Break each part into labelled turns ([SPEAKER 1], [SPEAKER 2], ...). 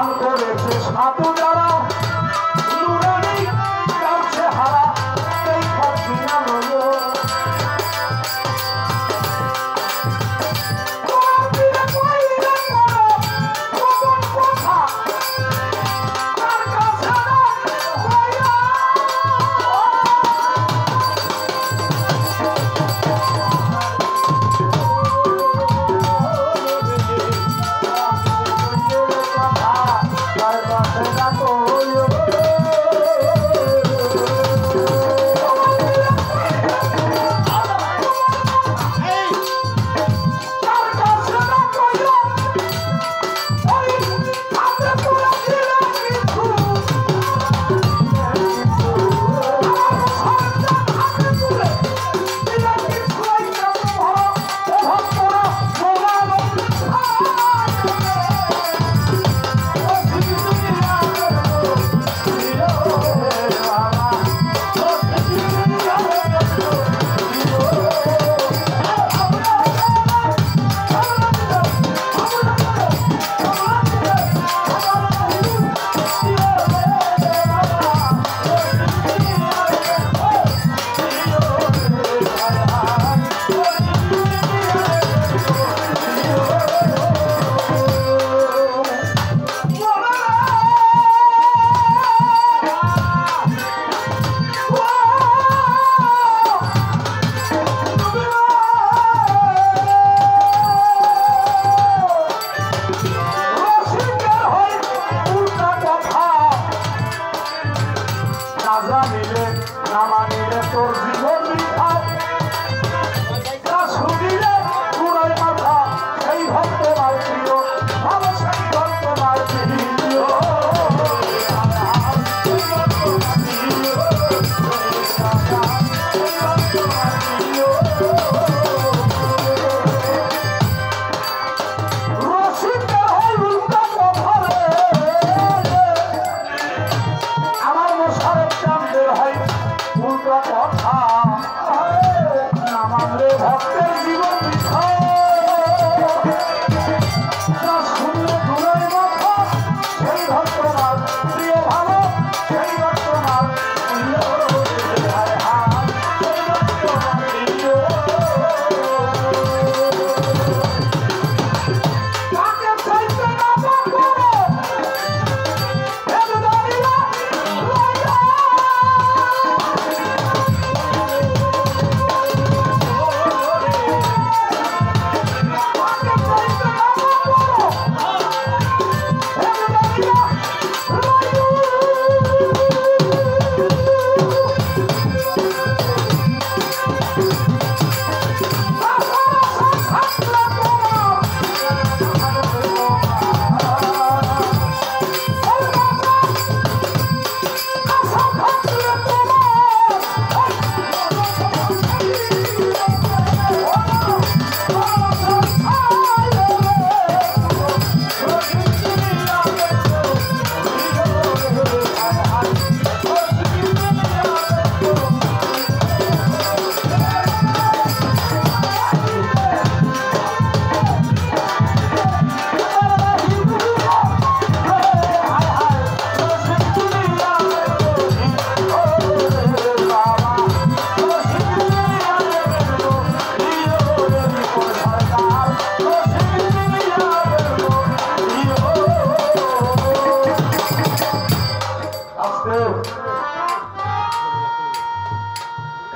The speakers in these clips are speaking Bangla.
[SPEAKER 1] দান করেছে সাধু যারা নুরানি কাছে হারা এই খাতিনা রইল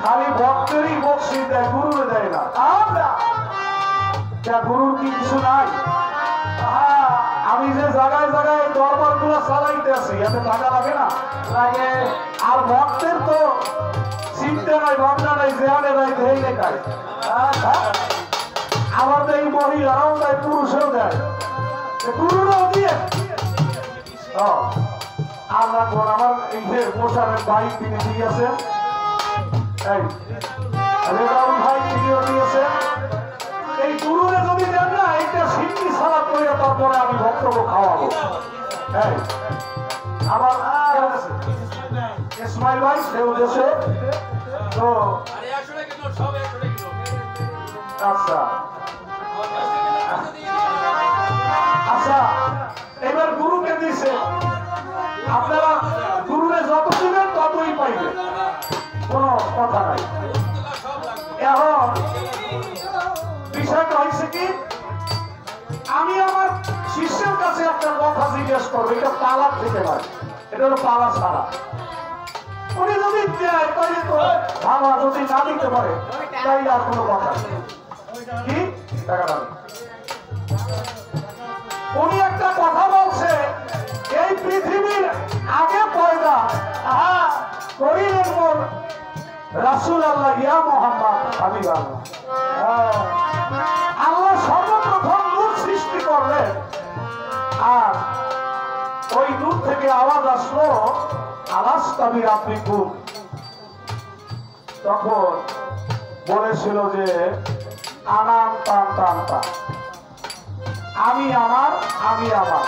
[SPEAKER 1] খালি ভক্তেরই বকশিস দেয়, গুরুরে দেয় না। গুরুর কি কিছু নাই? আমি যে জায়গায় জায়গায় দরবার গুলো চালাইতে আছি, এতে টাকা লাগে না? লাগে। আর ভক্তের তো চিন্তা নাই, ভাবনা নাই, জেহানে নাই, ধেয়ে খায়। আবার তো এই মহিলারাও দেয়, পুরুষেও দেয়, গুরুরাও দিয়ে। আল্লাহ আমার এই যে মোশারেফ ভাই তিনি দিয়েছেন, রেজাউল ভাই তিনিও দিয়েছেন। এই গুরুরে যদি দেন না, এইটা সিদ্ধি সালাদ করে তারপরে আমি বক্তব্য খাওয়াবো। আবার ইসমাইল ভাই সেও দেশে তো। আচ্ছা আচ্ছা, এবার গুরুকে দিছে শিষ্যের কাছে একটা কথা জিজ্ঞেস করবে, এটা পালা থেকে নয়, এটা হলো পালা ছাড়া। উনি যদি দেয় তাইলে তো ভালো, যদি না দিতে পারে তাইলে আর কোনো কথা নেই। কি টাকা উনি একটা কথা বলছে, এই পৃথিবীর আগে পয়দা করিলেন মোর রাসূল আল্লাহ ইয়া মুহাম্মদ হাবিব আল্লাহ। আল্লাহ সর্বপ্রথম নূর সৃষ্টি করলেন, আর ওই নূর থেকে আওয়াজ আসলো আলাস্তাবি রাব্বিকুম। তখন বলেছিল যে আনাম তাম তাম তাম, আমি আমার, আমি আমার।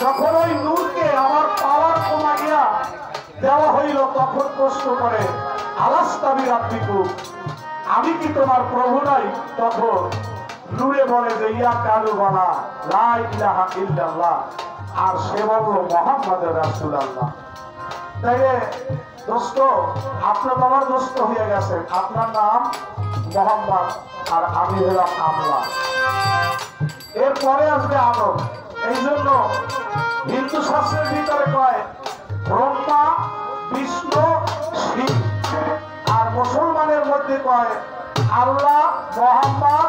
[SPEAKER 1] যখন ওই নূরকে আমার পাওয়ার কমাইয়া দেওয়া হইল, তখন প্রশ্ন করে আলাস্তাবি রাব্বিকুম, আমি কি তোমার প্রভু নাই? তখন নূরে বলে যে ইয়া কালু বালা লা ইলাহা ইল্লাল্লাহ, আর সে বলল মুহাম্মাদুর রাসূলুল্লাহ। তাইলে দোস্ত, আপনার বাবার দোস্ত হয়ে গেছে, আপনার নাম মোহাম্মদ আর আমি হলাম আমলা। এরপরে আসবে আদম। এই জন্য হিন্দু শাস্ত্রের ভিতরে কয় ব্রহ্মা, বিষ্ণু, শিব, আর মুসলমানের মধ্যে কয় আল্লাহ, মোহাম্মদ,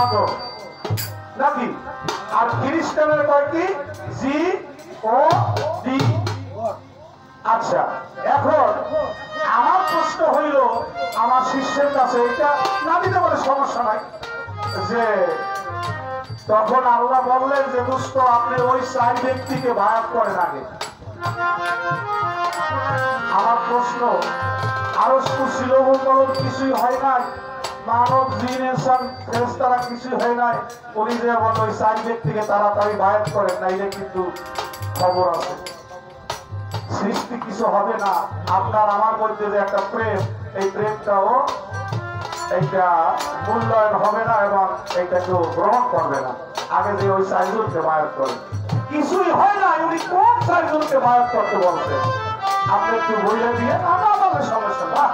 [SPEAKER 1] আদম, নাকি? আর খ্রিস্টানের কয় কি জি ও ডি। আচ্ছা, এখন আমার প্রশ্ন হইল আমার শিষ্যের কাছে, এটা না দিতে বলে সমস্যা নাই, যে তখন আল্লাহ বললেন যে দোস্ত আপনি ওই 4 ব্যক্তিকে বায়াত করেন আগে। আমার প্রশ্ন, আরো ছিল কিছুই হয় নাই, মানব জিন ইনসান ফেরেশতারা কিছুই হয় নাই, উনি যে বলেন ওই 4 ব্যক্তিকে তাড়াতাড়ি বায়াত করেন, নাইলে কিন্তু খবর আছে, সৃষ্টি কিছু হবে না। আপনার আমার মধ্যে যে একটা প্রেম, এই প্রেমটাও এইটা মূল্যায়ন হবে না এবং এইটা কেউ গ্রহণ করবে না। আগে যে ওই 4 জনকে বায়াত করেন, কিছুই হয় না, উনি কোন 4 জনকে বায়াত করতে বলছেন আপনি একটু বইলে দিয়ে, না বললে সমস্যা না।